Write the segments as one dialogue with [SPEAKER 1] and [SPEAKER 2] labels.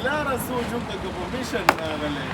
[SPEAKER 1] لاره سوچ وکړه که په میشن راغلی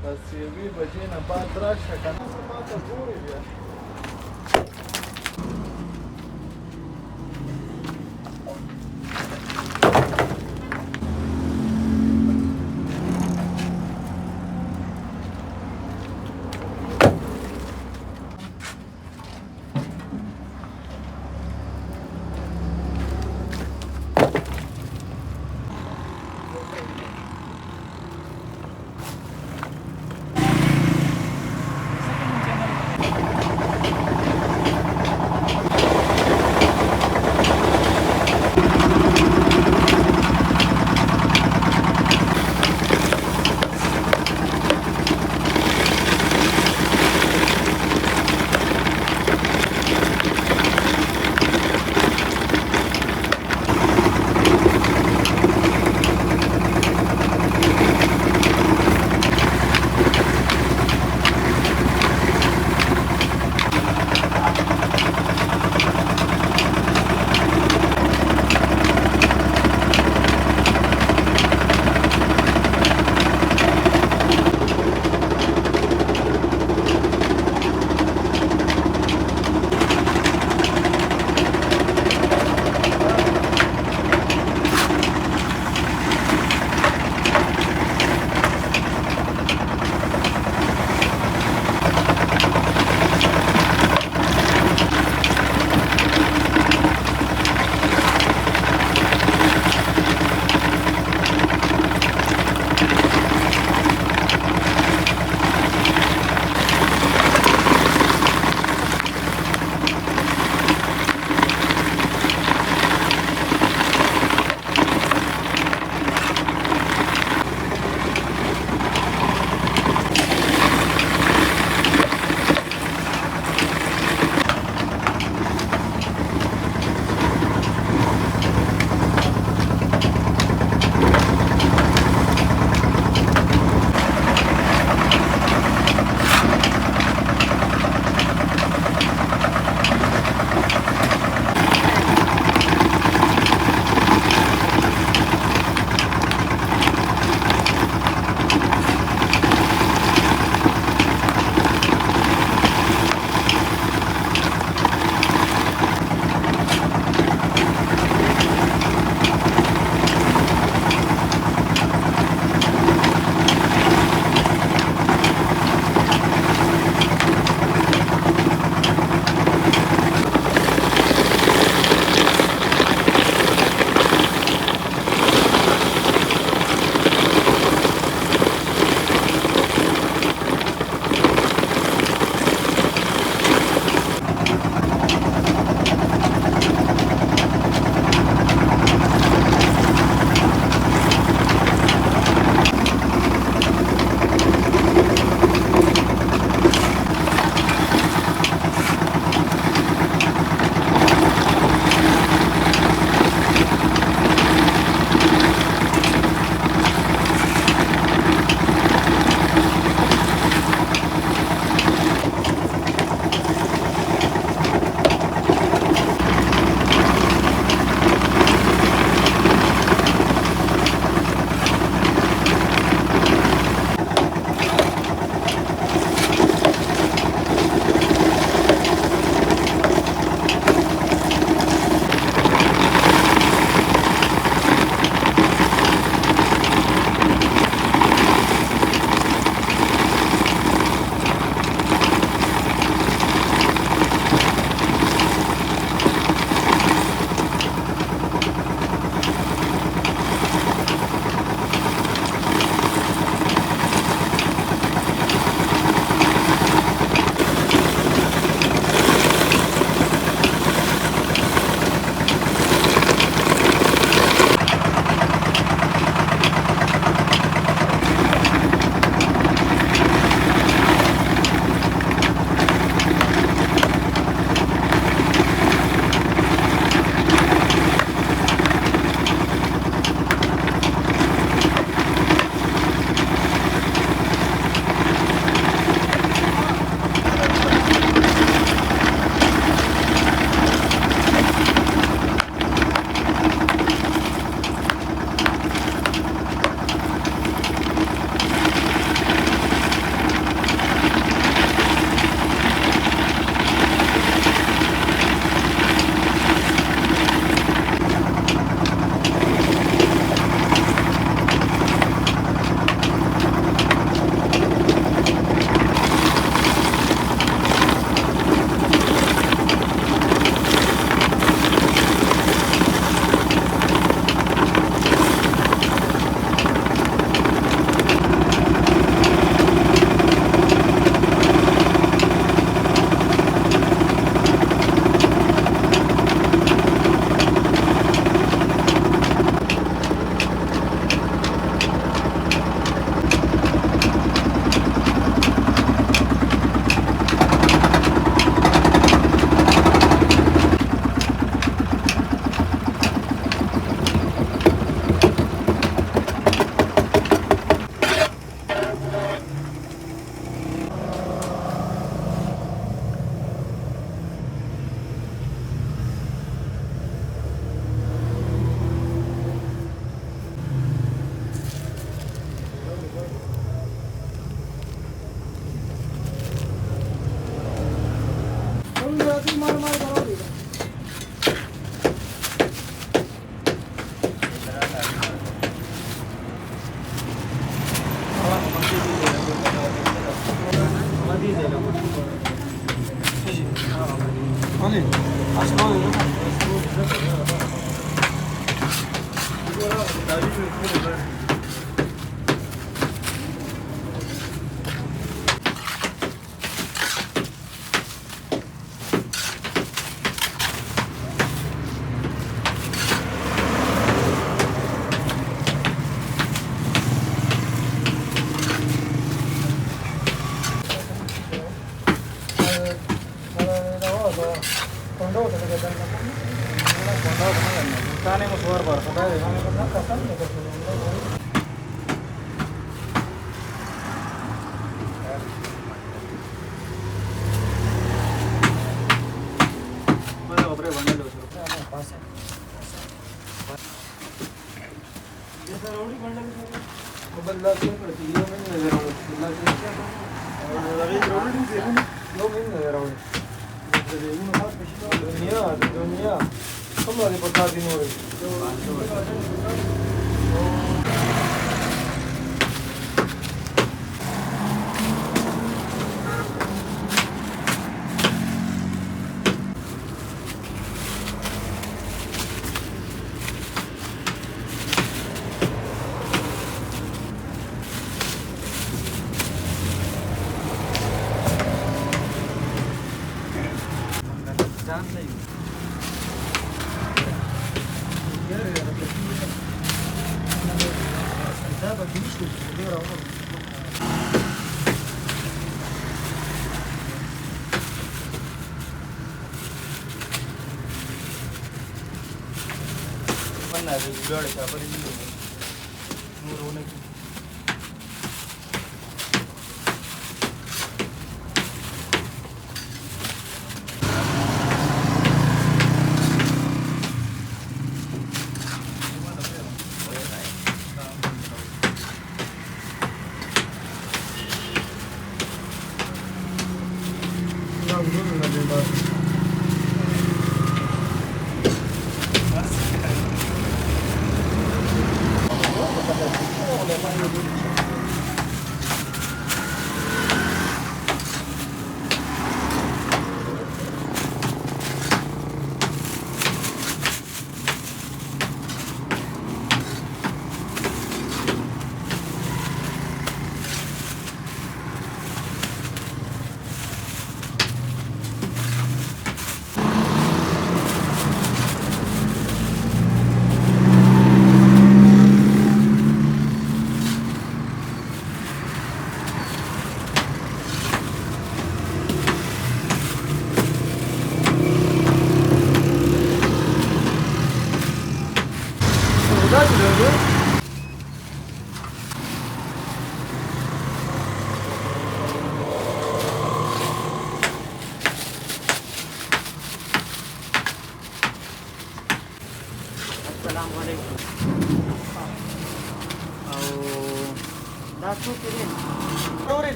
[SPEAKER 1] بس یوې بجې نه بعد راشه که نه ما ته ګورې بیا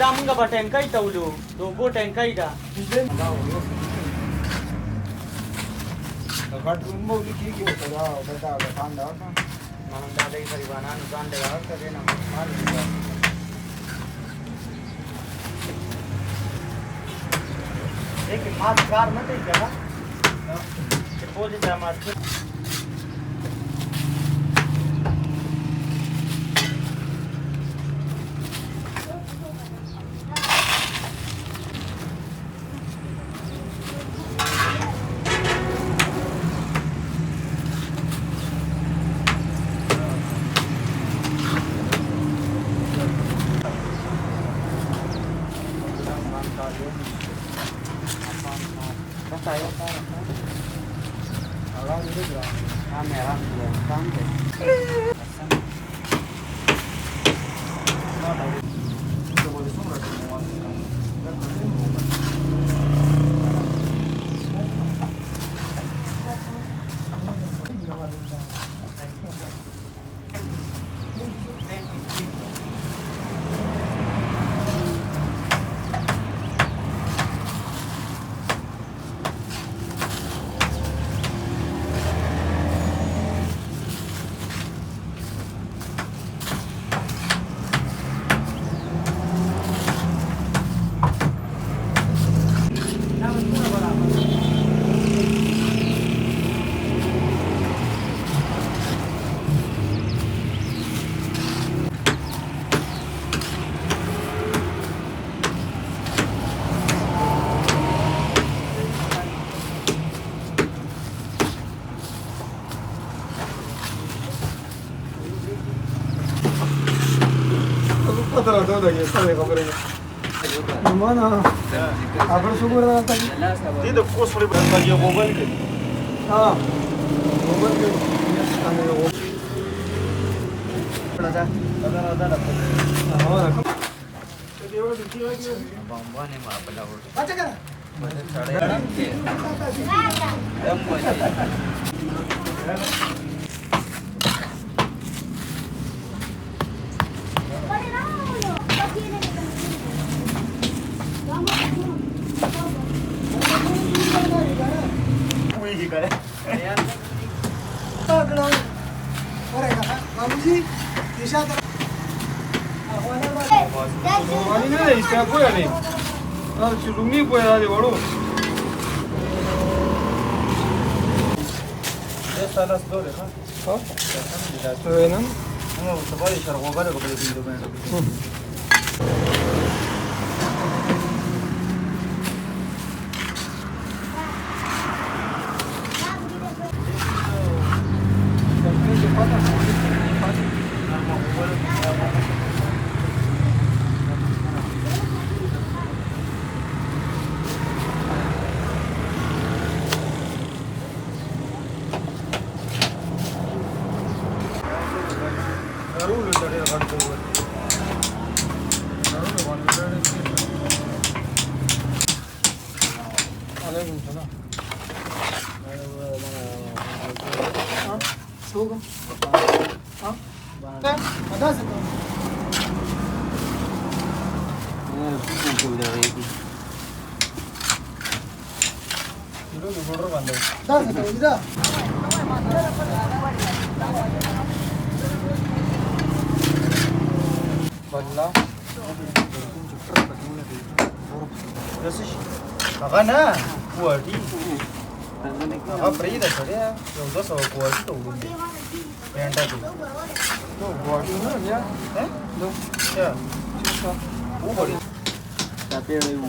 [SPEAKER 2] Damunga ba tengkai taulu, dogo tengkai da.
[SPEAKER 1] Bedroom mau dikit gitu ya, beda tanda kan.
[SPEAKER 2] Mana ada yang peribanan tanda ya, kerja nama malu juga. एक हाथ कार मत ही जगह बोल दे हमारे merah juga cantik.
[SPEAKER 3] તો દઈએ સામે ખબર છે મને આપણે શું કરતા હતા
[SPEAKER 2] તે તો કોસળી બનવા જે મોબાઈલ કે
[SPEAKER 3] હા મોબાઈલ કે અને
[SPEAKER 2] રાજા દાદા
[SPEAKER 3] હા રાખો
[SPEAKER 2] બાંધવાને માં આપલા હોય
[SPEAKER 3] પાછા કરા
[SPEAKER 2] મને છાડે એમ હોય કોઈ કી કરે
[SPEAKER 3] આગળ અરે બાબુજી દિશા તરફ Ani nada, y se afuera ni. Ah, chulumi puede dar de boludo.
[SPEAKER 2] Esta las dos, ¿no?
[SPEAKER 3] ¿Ah? Bueno.
[SPEAKER 2] No, se puede echar guacara como le digo, Makanya, kuali. Apa ini dah saya? Yang dah sama kuali tu undi. Yang tadi.
[SPEAKER 3] No, body no, ya. No.
[SPEAKER 2] Ya. Kuali.
[SPEAKER 3] Tapi ada yang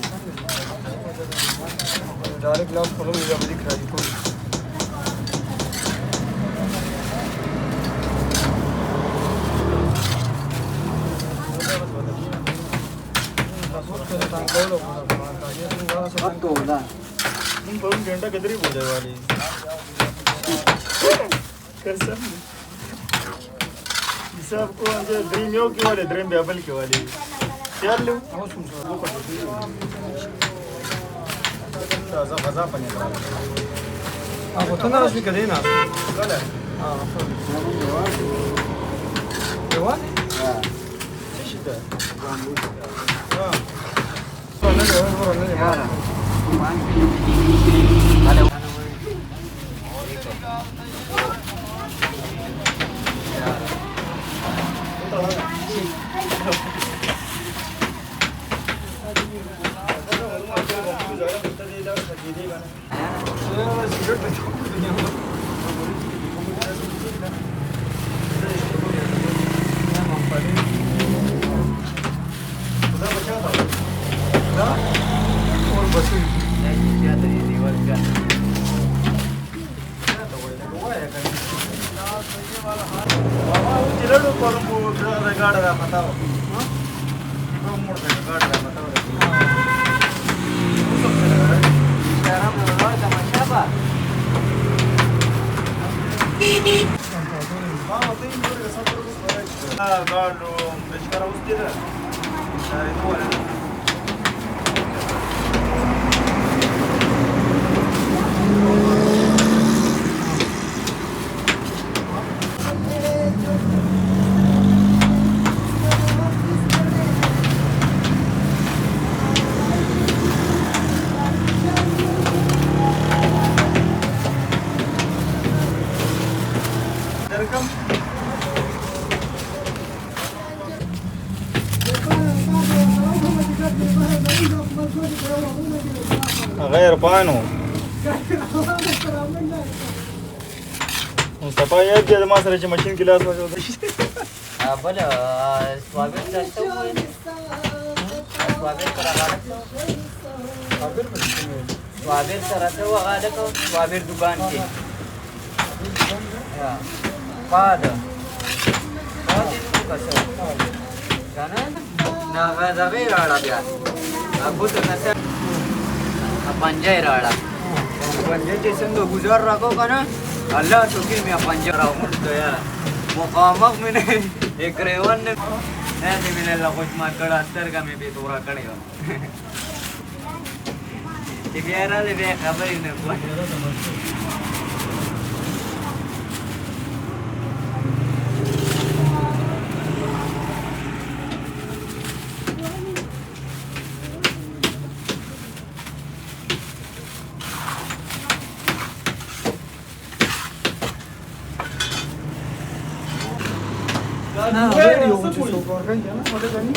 [SPEAKER 3] direct law follow me jadi kerja itu.
[SPEAKER 2] Ini baru घंटा किधर हो जाए वाली कैसा हिसाब को अंदर ड्रीम यो की वाले ड्रीम बेबल की वाली क्या लो ताज़ा मज़ा पने
[SPEAKER 3] Ah, botar na las brincadeira.
[SPEAKER 2] कल है
[SPEAKER 3] Ah, Lewat?
[SPEAKER 2] शिशिता हाँ
[SPEAKER 3] Orang lewat, orang lewat.
[SPEAKER 2] غير بانو مصطفى يجي هذا ما سرج ماشين كلاس ما
[SPEAKER 4] बोलो स्वागत करते हुए स्वागत कराते हुए आगे को स्वागत दुकान के बाद बहुत दिन कसं जाना Nagadabi rada bia. Aku tu nasi panjai rada. Panjai jesen tu guzar rako kana. Allah suki mi panjai ramu tu ya. Mukamak mine ekrewan ne. Nanti mine lakukan market aster kami betul rakan ya. Biara lebih kabar ini buat.
[SPEAKER 3] Nah, very old so far kan ya, ada kan ni.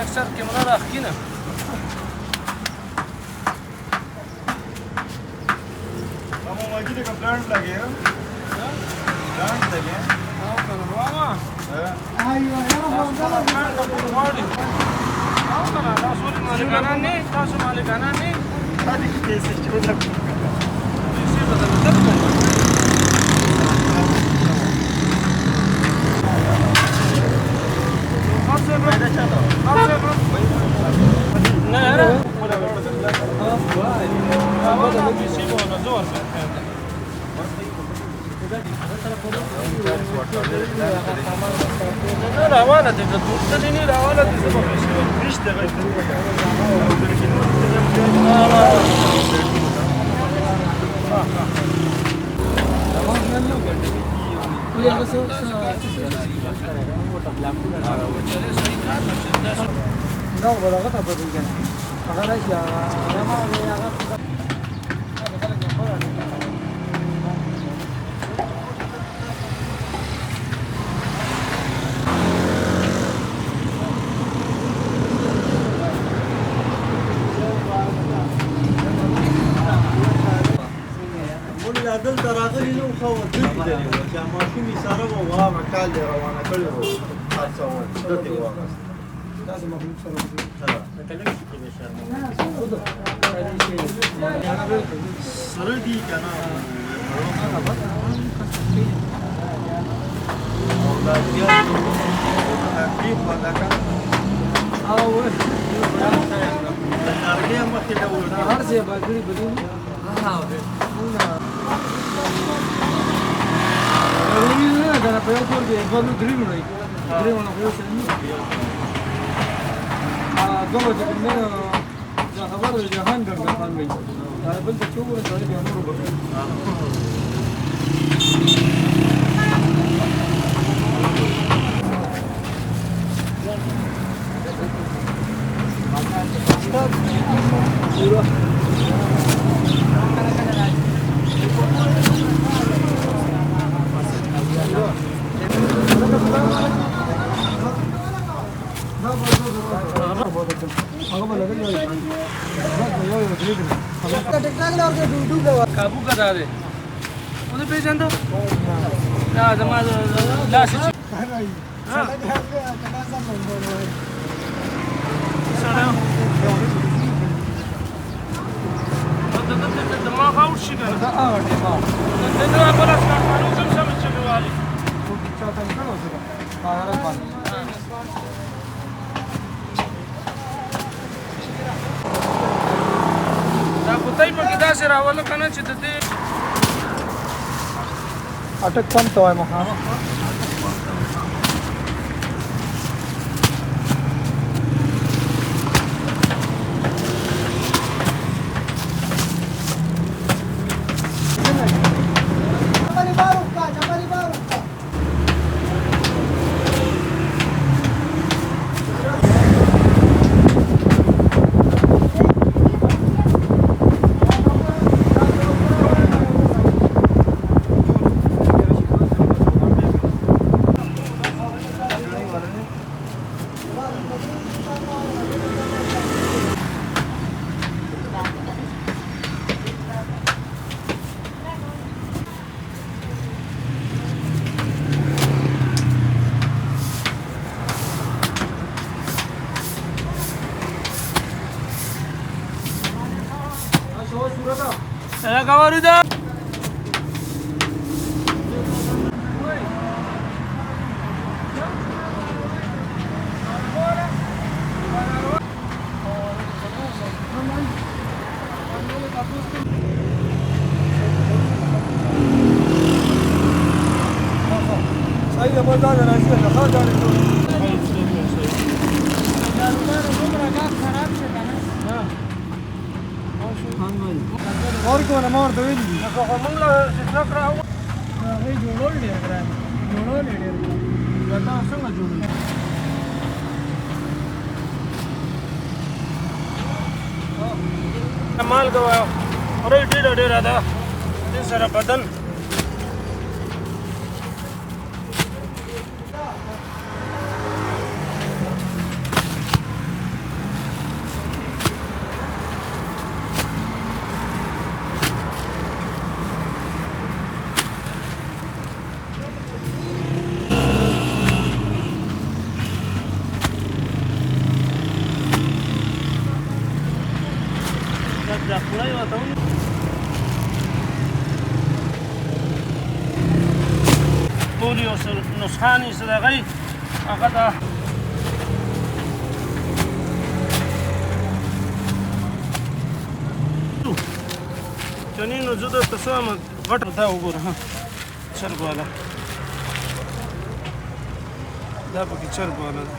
[SPEAKER 1] अक्सर कैमरा रख की ना
[SPEAKER 2] हम माजी का प्लांट लगे हैं प्लांट लगे हैं
[SPEAKER 1] हां कर वामा
[SPEAKER 3] Ayo, ya, vamos a ver.
[SPEAKER 1] हां कर रासुल मालिकाना ने तासु मालिकाना ने
[SPEAKER 2] शादी की कैसे छोटा
[SPEAKER 1] इसे बदल तब
[SPEAKER 2] फायदा चाहता हूं
[SPEAKER 1] नहीं यार रावाला ते दूसरी रावाला ते
[SPEAKER 3] Enggak, bola kata apa tuh kan? Makanya sih ya,
[SPEAKER 2] دل تراغلی نو خو دل دی چې ماشوم یې سره و واغه کال دی روانه کړی و تاسو دته واغه
[SPEAKER 3] تاسو مخلوق سره
[SPEAKER 2] سره دی کنه
[SPEAKER 3] هر څه باګړي بدون Karena payah tu dia baru dream lagi, dream orang payah seni. Dua macam ni, jangan kabar jangan ganggu kan lagi. Tapi benda cukup orang cari dia murah berapa.
[SPEAKER 1] काबू करा दे उन्हें पे जान दो ना जमा लाश हां सड़ा ده ما غاوش شي ده ده بلا سكانو كم سمع شغالي دا کوتای په کې دا سره راول کنه چې د دې
[SPEAKER 3] اٹک کم تو ہے مخا کاوه ده صحیح ده بازار راځي دا ښه دا اور کوله مور ته ویلي خو موږ له څه کراو هغه جوړول دي ګران جوړول دي دا تاسو څنګه جوړول مال غوا اورې ډېر ده دې سره بدن ټول یو نسخان یې صدغی هغه ده جنینو زه درته څه وایم غټه دا وګوره ها چرګ والا دا پکې چرګ والا ده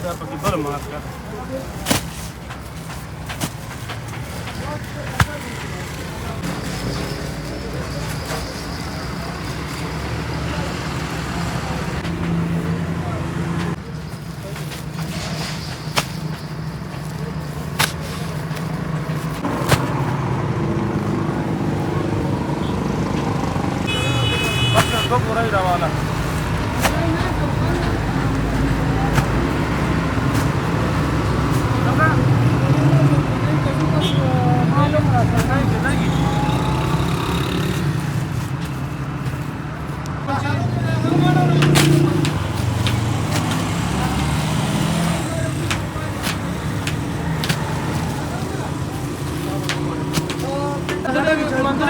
[SPEAKER 3] دا پکې بل مارکه ده دو پورا روانه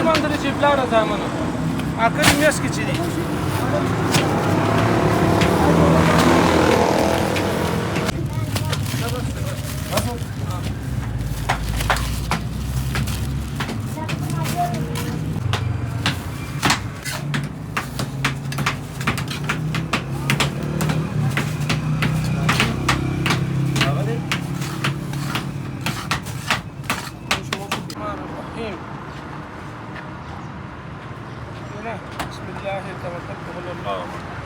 [SPEAKER 3] منځري چې پلاړه ځامنه اخري میاشت کې چې دي بسم الله توكلت على الله